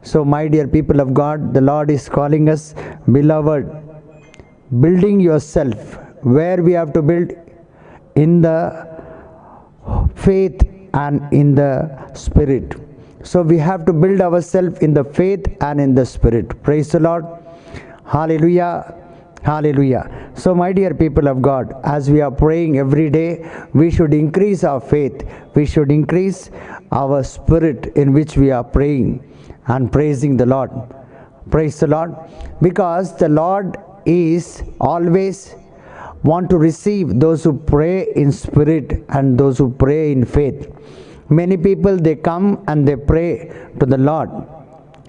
So my dear people of God, the Lord is calling us, beloved, building yourself. Where we have to build? In the faith and in the spirit. So we have to build ourselves in the faith and in the spirit. Praise the Lord. Hallelujah. Hallelujah. So my dear people of God, as we are praying every day, we should increase our faith. We should increase our spirit in which we are praying and praising the Lord. Praise the Lord. Because the Lord is always want to receive those who pray in spirit and those who pray in faith. Many people, they come and they pray to the Lord.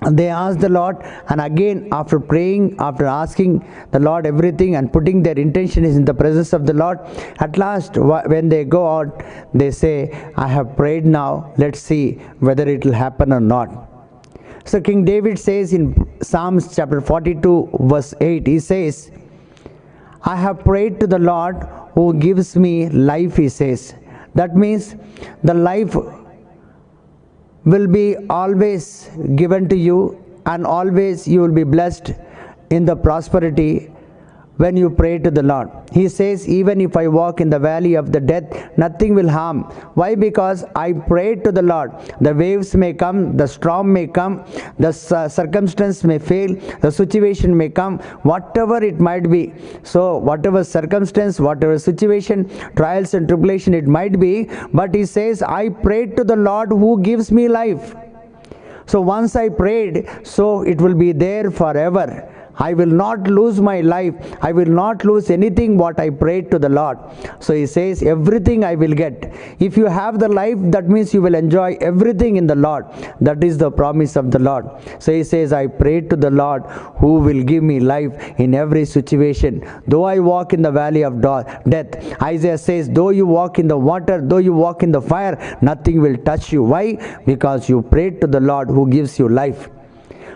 And they ask the Lord, and again after praying, after asking the Lord everything and putting their intention is in the presence of the Lord, at last when they go out, they say, I have prayed now, let's see whether it will happen or not. So King David says in Psalms chapter 42 verse 8, he says, I have prayed to the Lord who gives me life, he says. That means the life will be always given to you, and always you will be blessed in the prosperity when you pray to the Lord. He says, even if I walk in the valley of the death, nothing will harm. Why? Because I prayed to the Lord. The waves may come, the storm may come, the circumstance may fail, the situation may come, whatever it might be. So whatever circumstance, whatever situation, trials and tribulation it might be, but he says, I prayed to the Lord who gives me life. So once I prayed, so it will be there forever. I will not lose my life. I will not lose anything what I prayed to the Lord. So he says, everything I will get. If you have the life, that means you will enjoy everything in the Lord. That is the promise of the Lord. So he says, I prayed to the Lord who will give me life in every situation. Though I walk in the valley of death, Isaiah says, though you walk in the water, though you walk in the fire, nothing will touch you. Why? Because you prayed to the Lord who gives you life.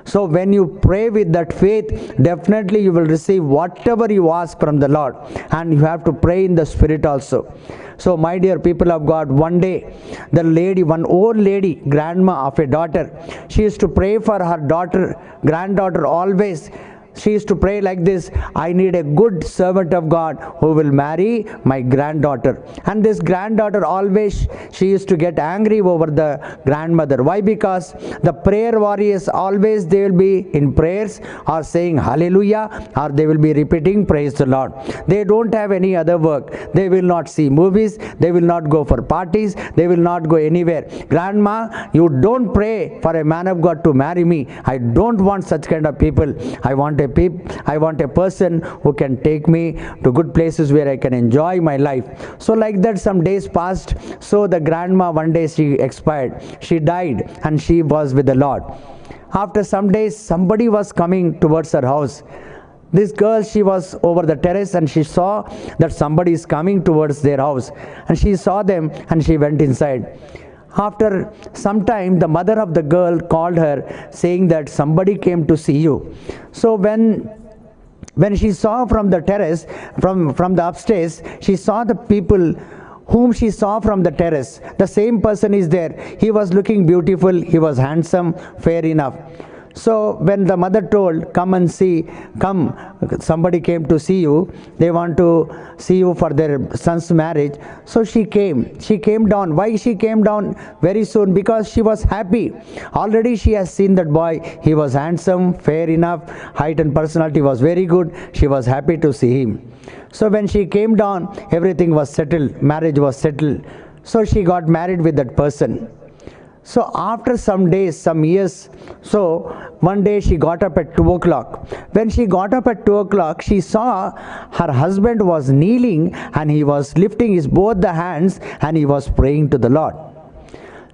So when you pray with that faith, definitely you will receive whatever you ask from the Lord. And you have to pray in the spirit also. So my dear people of God, one day, one old lady, grandma of a daughter, she used to pray for her granddaughter always. She used to pray like this, I need a good servant of God who will marry my granddaughter. And this granddaughter always, she used to get angry over the grandmother. Why? Because the prayer warriors always, they will be in prayers or saying hallelujah, or they will be repeating praise the Lord. They don't have any other work. They will not see movies. They will not go for parties. They will not go anywhere. Grandma, you don't pray for a man of God to marry me. I don't want such kind of people. I want a person who can take me to good places where I can enjoy my life. So like that, some days passed. So the grandma, one day she expired. She died and she was with the Lord. After some days, somebody was coming towards her house. This girl, she was over the terrace and she saw that somebody is coming towards their house. And she saw them and she went inside. After some time, the mother of the girl called her saying that somebody came to see you. So when she saw from the terrace, from the upstairs, she saw the people whom she saw from the terrace. The same person is there. He was looking beautiful. He was handsome, fair enough. So when the mother told, come and see, come, somebody came to see you, they want to see you for their son's marriage. So she came down. Why she came down very soon? Because she was happy. Already she has seen that boy. He was handsome, fair enough, height and personality was very good. She was happy to see him. So when she came down, everything was settled, marriage was settled. So she got married with that person. So after some days, some years, so one day she got up at 2 o'clock. When she got up at 2 o'clock, she saw her husband was kneeling and he was lifting his both the hands and he was praying to the Lord.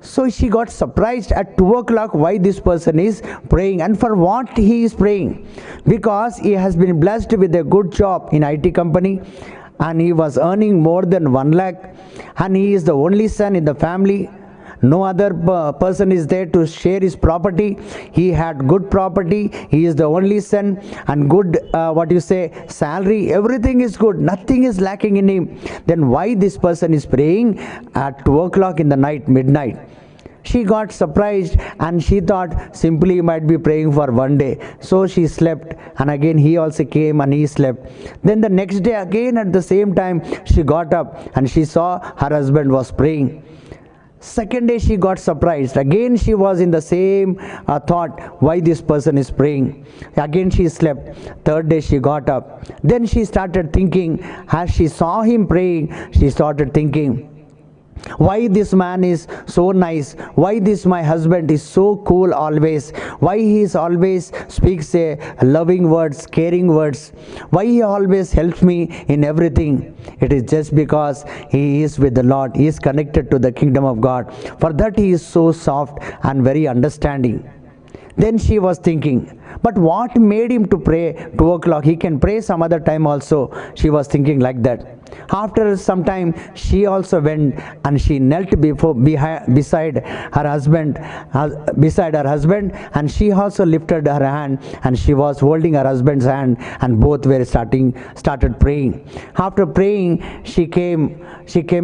So she got surprised at 2 o'clock why this person is praying and for what he is praying. Because he has been blessed with a good job in IT company and he was earning more than 1 lakh and he is the only son in the family. No other person is there to share his property. He had good property. He is the only son and good, salary. Everything is good. Nothing is lacking in him. Then why this person is praying at 2 o'clock in the night, midnight? She got surprised and she thought simply he might be praying for one day. So she slept, and again he also came and he slept. Then the next day again at the same time she got up and she saw her husband was praying. Second day she got surprised. Again she was in the same thought, why this person is praying. Again she slept. Third day she got up. Then she started thinking, as she saw him praying, she started thinking, why this man is so nice, why this my husband is so cool always, why he is always speaks a loving words, caring words, why he always helps me in everything. It is just because he is with the Lord, he is connected to the kingdom of God. For that he is so soft and very understanding. Then she was thinking, but what made him to pray 2 o'clock? He can pray some other time also. She was thinking like that. After some time, she also went and she knelt beside her husband, and she also lifted her hand and she was holding her husband's hand, and both were started praying. After praying, she came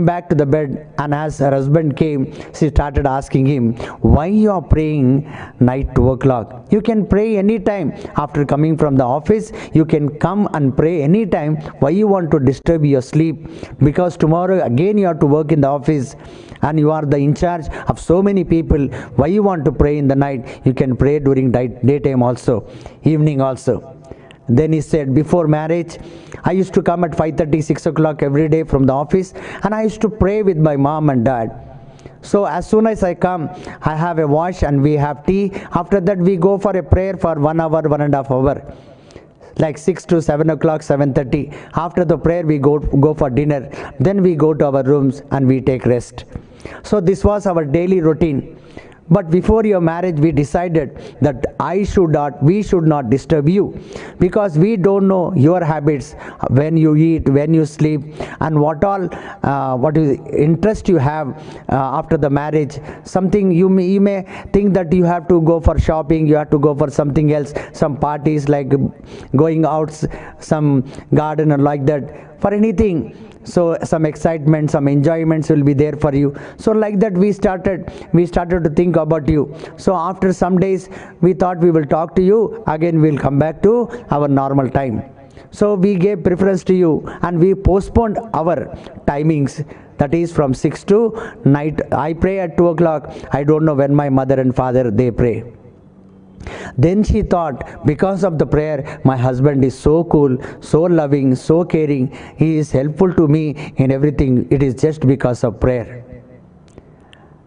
back to the bed, and as her husband came, she started asking him, why you are praying night 2 o'clock? You can pray anytime. After coming from the office, you can come and pray anytime. Why you want to disturb your sleep? Because tomorrow again you have to work in the office and you are the in charge of so many people. Why you want to pray in the night? You can pray during daytime also, evening also. Then he said, before marriage, I used to come at 5:30, 6 o'clock every day from the office, and I used to pray with my mom and dad. So as soon as I come, I have a wash and we have tea. After that, we go for a prayer for 1 hour, 1.5 hours. Like 6 to 7 o'clock, 7:30. After the prayer, we go for dinner. Then we go to our rooms and we take rest. So this was our daily routine. But before your marriage, we decided that we should not disturb you, because we don't know your habits, when you eat, when you sleep, and what interest you have after the marriage. Something you may think that you have to go for shopping, you have to go for something else, some parties like going out, some garden or like that, for anything. So some excitement, some enjoyments will be there for you. So like that we started to think about you. So after some days we thought we will talk to you, again we will come back to our normal time. So we gave preference to you and we postponed our timings. That is from 6 to night. I pray at 2 o'clock. I don't know when my mother and father they pray. Then she thought, because of the prayer, my husband is so cool, so loving, so caring. He is helpful to me in everything. It is just because of prayer.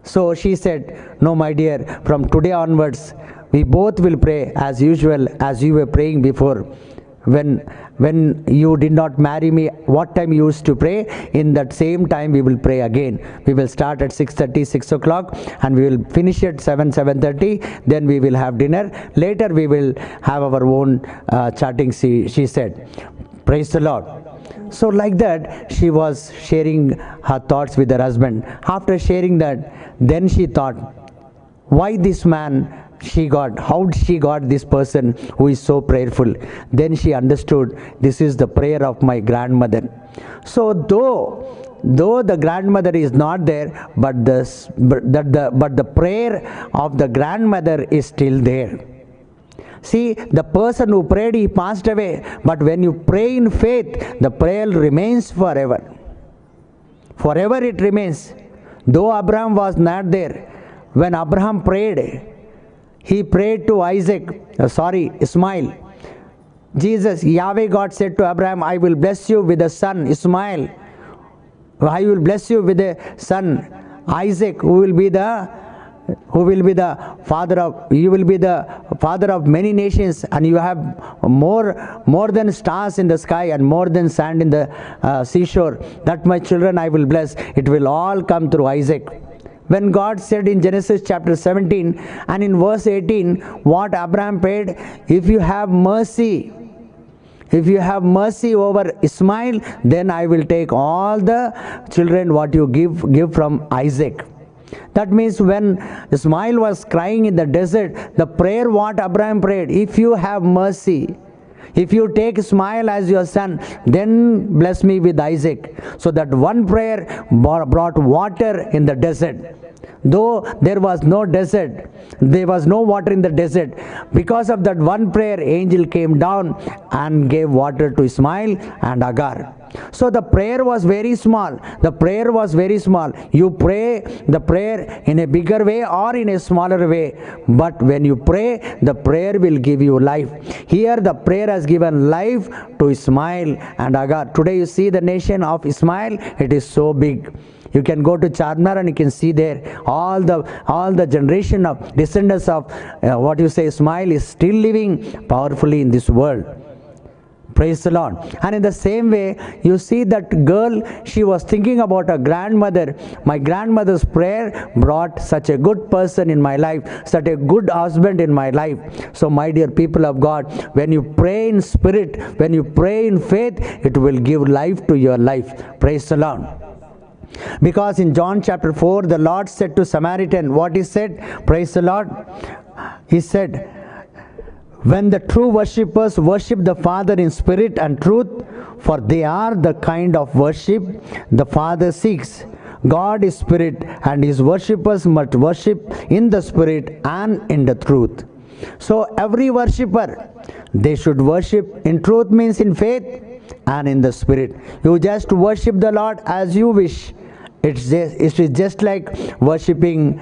So she said, no, my dear, from today onwards, we both will pray as usual, as you were praying before. When you did not marry me, what time you used to pray, in that same time we will pray again. We will start at 6:30, 6 o'clock, and we will finish at 7:30. Then we will have dinner. Later we will have our own chatting, she said. Praise the Lord. So like that, she was sharing her thoughts with her husband. After sharing that, then she thought, why this man how she got this person who is so prayerful. Then she understood, this is the prayer of my grandmother. So though the grandmother is not there, but the prayer of the grandmother is still there. See, the person who prayed, he passed away, but when you pray in faith, the prayer remains forever. Forever it remains. Though Abraham was not there, when Abraham prayed, he prayed to Ismail. Yahweh God said to Abraham, I will bless you with a son, Ismail. I will bless you with a son, Isaac, who will be the father of many nations, and you have more than stars in the sky and more than sand in the seashore. That my children I will bless. It will all come through Isaac. When God said in Genesis chapter 17 and in verse 18, what Abraham prayed, if you have mercy over Ismail, then I will take all the children what you give from Isaac. That means when Ismail was crying in the desert, the prayer what Abraham prayed, if you have mercy, If you take Ishmael as your son, then bless me with Isaac. So that one prayer brought water in the desert. Though there was no desert, there was no water in the desert. Because of that one prayer, angel came down and gave water to Ishmael and Hagar. So the prayer was very small. The prayer was very small. You pray the prayer in a bigger way or in a smaller way. But when you pray, the prayer will give you life. Here the prayer has given life to Ishmael and Hagar. Today you see the nation of Ishmael, it is so big. You can go to Charminar and you can see there all the generation of descendants of Ishmael is still living powerfully in this world. Praise the Lord. And in the same way, you see that girl, she was thinking about her grandmother. My grandmother's prayer brought such a good person in my life, such a good husband in my life. So my dear people of God, when you pray in spirit, when you pray in faith, it will give life to your life. Praise the Lord. Because in John chapter 4, the Lord said to Samaritan, what he said? Praise the Lord. He said, when the true worshippers worship the Father in spirit and truth, for they are the kind of worship the Father seeks. God is spirit, and his worshippers must worship in the spirit and in the truth. So every worshipper, they should worship in truth, means in faith and in the spirit. You just worship the Lord as you wish. It is just like worshipping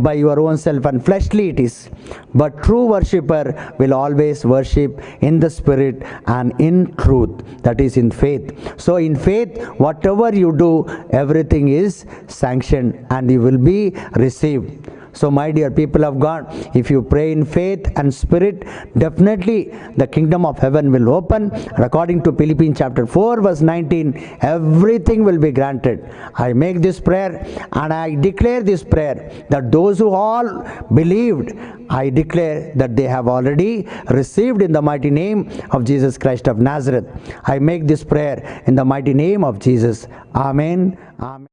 by your own self, and fleshly it is. But true worshipper will always worship in the spirit and in truth, that is in faith. So in faith, whatever you do, everything is sanctioned and you will be received. So my dear people of God, if you pray in faith and spirit, definitely the kingdom of heaven will open. And according to Philippians chapter 4 verse 19, everything will be granted. I make this prayer and I declare this prayer that those who all believed, I declare that they have already received in the mighty name of Jesus Christ of Nazareth. I make this prayer in the mighty name of Jesus. Amen. Amen.